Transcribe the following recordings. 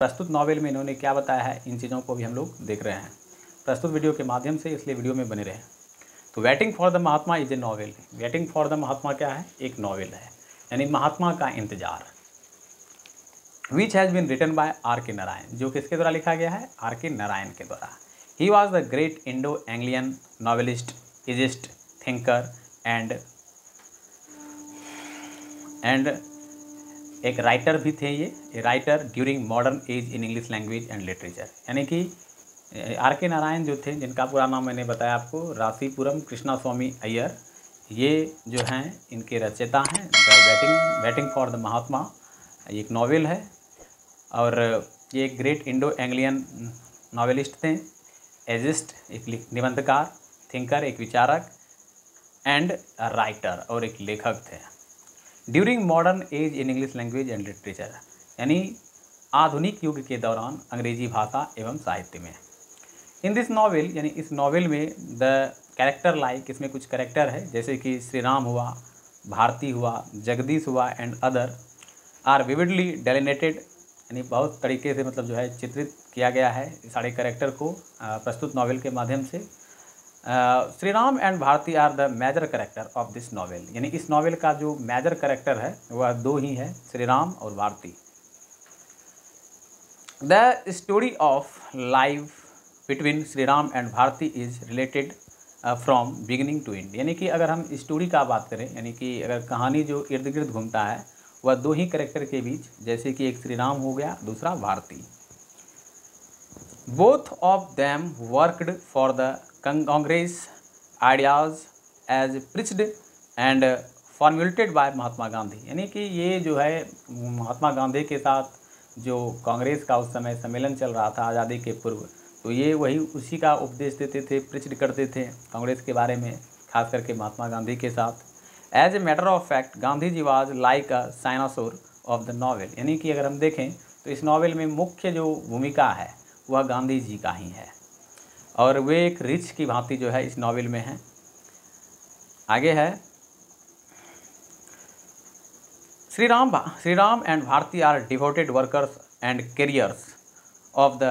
प्रस्तुत नॉवेल में इन्होंने क्या बताया है, इन चीज़ों को भी हम लोग देख रहे हैं प्रस्तुत वीडियो के माध्यम से, इसलिए वीडियो में बने रहें। तो waiting for the Mahatma is a novel. Waiting for the Mahatma क्या है, एक नॉवेल है, यानी महात्मा का इंतजार। Which has been written by R K Narayan, जो किसके द्वारा लिखा गया है, आर के नारायण के द्वारा। He was the great Indo Anglian novelist, essayist, thinker and एक राइटर भी थे। ये writer during modern age in English language and literature, यानी कि आर के नारायण जो थे, जिनका पूरा नाम मैंने बताया आपको, रासीपुरम कृष्णास्वामी अय्यर, ये जो हैं इनके रचयिता हैं। द वेटिंग फॉर द महात्मा ये एक नॉवेल है, और ये एक ग्रेट इंडो एंग्लियन नॉवेलिस्ट थे, एजिस्ट एक निबंधकार, थिंकर एक विचारक, एंड राइटर और एक लेखक थे। During modern age in English language and literature, यानी आधुनिक युग के दौरान अंग्रेजी भाषा एवं साहित्य में। इन दिस नॉवेल, यानी इस नॉवेल में द कैरेक्टर लाइक, इसमें कुछ कैरेक्टर है जैसे कि श्री राम हुआ, भारती हुआ, जगदीश हुआ एंड अदर, आर विविडली डेलिनेटेड, यानी बहुत तरीके से मतलब जो है चित्रित किया गया है सारे कैरेक्टर को प्रस्तुत नॉवेल के माध्यम से। Shri Ram and Bharati are the major character of this novel, यानी इस नॉवेल का जो मेजर कैरेक्टर है वह दो ही है, श्री राम और Bharati. The story of life between Shri Ram and Bharati is related from beginning to end, यानी कि अगर हम स्टोरी का बात करें, यानी कि अगर कहानी जो इर्द गिर्द घूमता है वह दो ही कैरेक्टर के बीच, जैसे कि एक श्री राम हो गया, दूसरा Bharati. Both of them worked for the Congress ideas as preached and formulated by Mahatma Gandhi, यानी कि ये जो है महात्मा गांधी के साथ जो कांग्रेस का उस समय सम्मेलन चल रहा था आज़ादी के पूर्व, तो ये वही उसी का उपदेश देते थे, प्रिच्ड करते थे कांग्रेस के बारे में, खास करके महात्मा गांधी के साथ। As a matter of fact Gandhi ji was like a cynosure of the novel, यानी कि अगर हम देखें तो इस नॉवेल में मुख्य जो भूमिका है वह गांधी जी का ही है, और वे एक रिच की भांति जो है इस नॉवेल में हैं। आगे है, Shri Ram and Bharati are devoted workers and carriers of the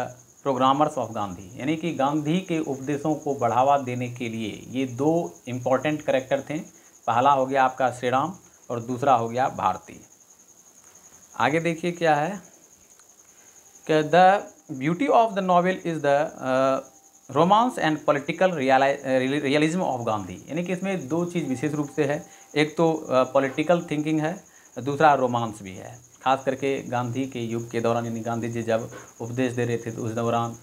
programmers of Gandhi, यानी कि गांधी के उपदेशों को बढ़ावा देने के लिए ये दो इम्पॉर्टेंट कैरेक्टर थे। पहला हो गया आपका श्री राम और दूसरा हो गया भारती। आगे देखिए क्या है कि the beauty of the novel is the romance and political realism of Gandhi, यानी कि इसमें दो चीज़ विशेष रूप से है, एक तो पॉलिटिकल थिंकिंग है, दूसरा रोमांस भी है। खास करके गांधी के युग के दौरान, यानी गांधी जी जब उपदेश दे रहे थे तो उस दौरान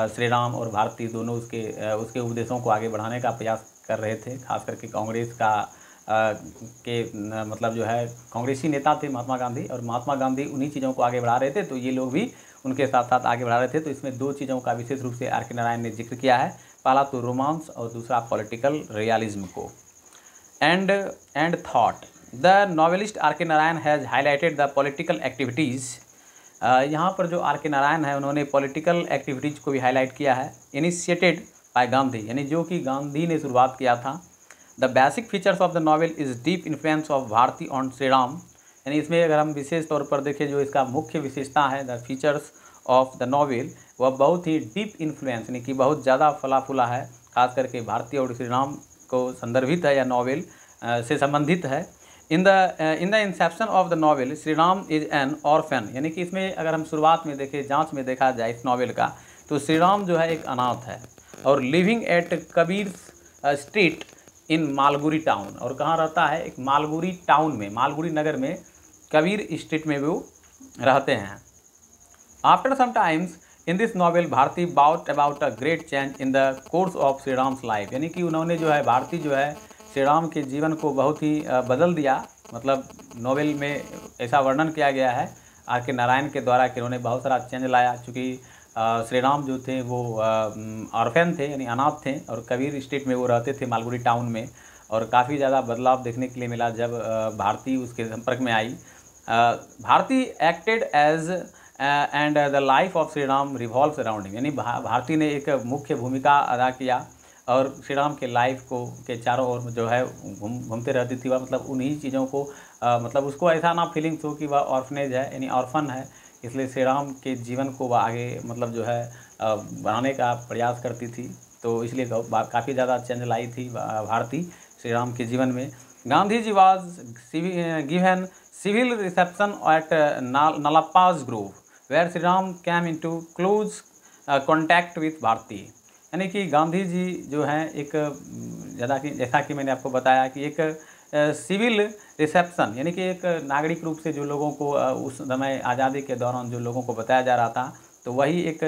श्री राम और भारती दोनों उसके उपदेशों को आगे बढ़ाने का प्रयास कर रहे थे। खास करके कांग्रेस का मतलब जो है कांग्रेसी नेता थे महात्मा गांधी, और महात्मा गांधी उन्हीं चीज़ों को आगे बढ़ा रहे थे, तो ये लोग भी उनके साथ साथ आगे बढ़ा रहे थे। तो इसमें दो चीज़ों का विशेष रूप से आर के नारायण ने जिक्र किया है, पहला तो रोमांस और दूसरा पॉलिटिकल रियलिज्म को। And thought the novelist R K Narayan has highlighted the political activities, यहाँ पर जो आर के नारायण है उन्होंने पॉलिटिकल एक्टिविटीज़ को भी हाईलाइट किया है, इनिशिएटेड बाय गांधी, यानी जो कि गांधी ने शुरुआत किया था। The basic features of the novel is deep influence of Bharati on Shri Ram, यानी इसमें अगर हम विशेष तौर पर देखें जो इसका मुख्य विशेषता है the features of the novel, वह बहुत ही डीप इन्फ्लुएंस, यानी कि बहुत ज़्यादा फला फूला है, खास करके भारती और श्री राम को संदर्भित है या नॉवेल से संबंधित है। In the Inception of the novel Shri Ram is an orphan, यानी कि इसमें अगर हम शुरुआत में देखें, जांच में देखा जाए इस नॉवेल का, तो श्री राम जो है एक अनाथ है और living at Kabir street in Malgudi town, और कहाँ रहता है, एक मालगुडी टाउन में, मालगुडी नगर में कबीर स्ट्रीट में वो रहते हैं। After some times in this novel Bharati bout about a great change in the course of Shri Ram's life, यानी कि उन्होंने जो है भारती जो है श्री राम के जीवन को बहुत ही बदल दिया। मतलब नॉवेल में ऐसा वर्णन किया गया है आर के नारायण के द्वारा कि उन्होंने बहुत सारा चेंज लाया, चूँकि श्री राम जो थे वो ऑर्फेन थे, यानी अनाथ थे, और कबीर स्ट्रीट में वो रहते थे मालगुडी टाउन में, और काफ़ी ज़्यादा बदलाव देखने के लिए मिला जब भारती उसके संपर्क में आई। Bharati acted as and the life of Shri Ram revolves around him, यानी भारती ने एक मुख्य भूमिका अदा किया और श्री राम के लाइफ को के चारों ओर जो है घूमते रहती थी वह, मतलब उन्हीं चीज़ों को मतलब उसको ऐसा ना फीलिंग्स हो कि वह ऑर्फनेज है, यानी ऑर्फन है, इसलिए श्री राम के जीवन को वह आगे मतलब जो है बढ़ाने का प्रयास करती थी। तो इसलिए काफ़ी ज़्यादा चेंज लाई थी भारती श्री राम के जीवन में। Gandhi ji was given civil reception at Nallappa's grove where Shri Ram came into close contact with Bharati. यानी कि गांधी जी जो हैं एक जैसा कि मैंने आपको बताया कि एक सिविल रिसेप्शन यानी कि एक नागरिक रूप से जो लोगों को उस समय आज़ादी के दौरान जो लोगों को बताया जा रहा था, तो वही एक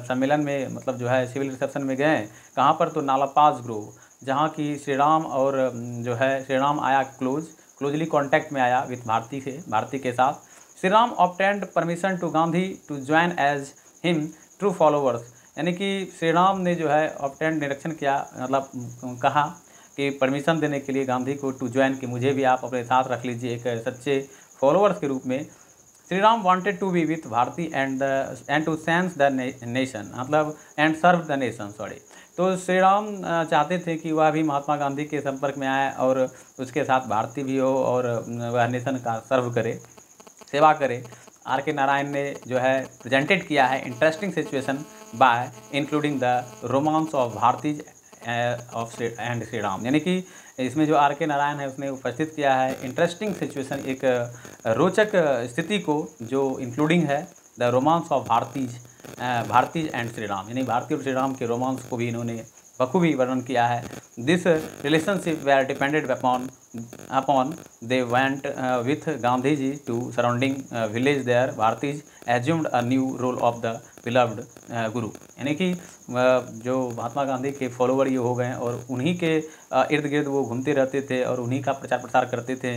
सम्मेलन में मतलब जो है सिविल रिसेप्शन में गए। कहाँ पर? तो नालापाज ग्रोव, जहाँ की श्री राम और जो है श्री राम आया क्लोजली कांटेक्ट में आया विथ भारती के साथ। Shri Ram obtained permission to Gandhi to join as him true followers. यानी कि श्री राम ने जो है ऑब्टेन्ड निरीक्षण किया, मतलब कहा कि परमिशन देने के लिए गांधी को टू ज्वाइन, कि मुझे भी आप अपने साथ रख लीजिए एक सच्चे फॉलोअर्स के रूप में। Shri Ram wanted to be with Bharati and to sense the nation, मतलब and serve the nation, sorry. तो श्री राम चाहते थे कि वह भी महात्मा गांधी के संपर्क में आए और उसके साथ भारती भी हो और वह नेशन का सर्व करे, सेवा करे। आर के नारायण ने जो है प्रेजेंटेड किया है interesting situation by including the romance of Bharati of and Shri Ram. यानी कि इसमें जो आर के नारायण है उसने उपस्थित किया है इंटरेस्टिंग सिचुएशन, एक रोचक स्थिति को जो इंक्लूडिंग है the romance of Bharati's and Shri Ram, यानी भारती और श्री राम के रोमांस को भी इन्होंने बखूबी वर्णन किया है। This relationship were depended upon they went with Gandhi ji to surrounding village there Bharati's assumed a new role of the beloved guru. यानी कि जो महात्मा गांधी के फॉलोवर ये हो गए और उन्हीं के इर्द गिर्द वो घूमते रहते थे और उन्हीं का प्रचार प्रसार करते थे।